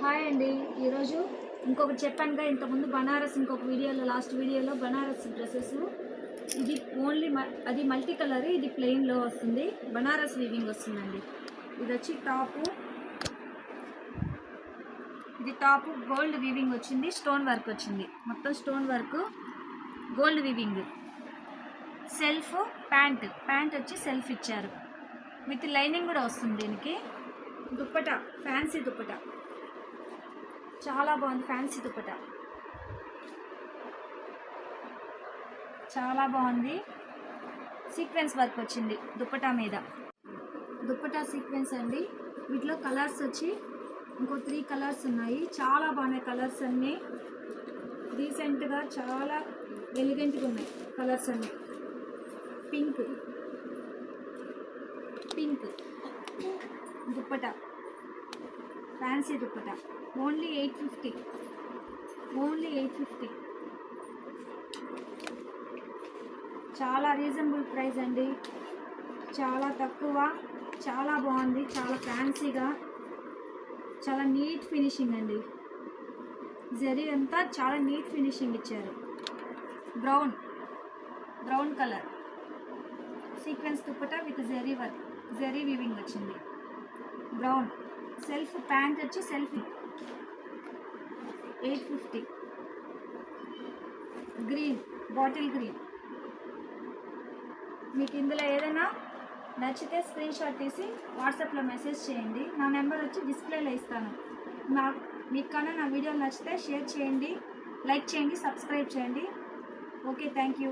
Hi అండి. ఈరోజు ఇంకొకటి చెప్పానుగా ఇంతకుముందు బనారస్ ఇంకొక వీడియోలో లాస్ట్ వీడియోలో బనారస్ డ్రెస్సెస్ ఇది ఓన్లీ అది మల్టీ కలర్, ఇది ప్లెయిన్లో వస్తుంది. బనారస్ వీవింగ్ వస్తుందండి. ఇది వచ్చి టాపు, ఇది టాపు గోల్డ్ వీవింగ్ వచ్చింది, స్టోన్ వర్క్ వచ్చింది, మొత్తం stone work gold weaving. Self pant వచ్చి సెల్ఫ్ ఇచ్చారు, విత్ లైనింగ్ కూడా వస్తుంది. దీనికి దుప్పట, ఫ్యాన్సీ దుప్పట, చాలా బాగుంది. ఫ్యాన్సీ దుప్పట చాలా బాగుంది. సీక్వెన్స్ వర్క్ వచ్చింది దుప్పటా మీద. దుప్పటా సీక్వెన్స్ అండి. వీటిలో కలర్స్ వచ్చి ఇంకో 3 కలర్స్ ఉన్నాయి. చాలా బాగున్నాయి కలర్స్ అన్నీ. రీసెంట్గా చాలా ఎలిగెంట్గా ఉన్నాయి కలర్స్ అన్నీ. Pink dupatta, fancy dupatta, only 850. చాలా రీజనబుల్ ప్రైస్ అండి, చాలా తక్కువ, చాలా బాగుంది, చాలా ఫ్యాన్సీగా, చాలా నీట్ ఫినిషింగ్ అండి. జరీ అంతా చాలా నీట్ ఫినిషింగ్ ఇచ్చారు. Brown colour sequence dupatta with zari weaving వచ్చింది. బ్రౌన్ సెల్ఫ్ ప్యాంట్ వచ్చి సెల్ఫ్ 850. Green, bottle green. మీకు ఇందులో ఏదైనా నచ్చితే స్క్రీన్ షాట్ తీసి వాట్సాప్లో మెసేజ్ చేయండి. నా నెంబర్ వచ్చి డిస్ప్లేలో ఇస్తాను. మీకు కన్నా నా వీడియోలు నచ్చితే షేర్ చేయండి, లైక్ చేయండి, సబ్స్క్రైబ్ చేయండి. Okay, thank you.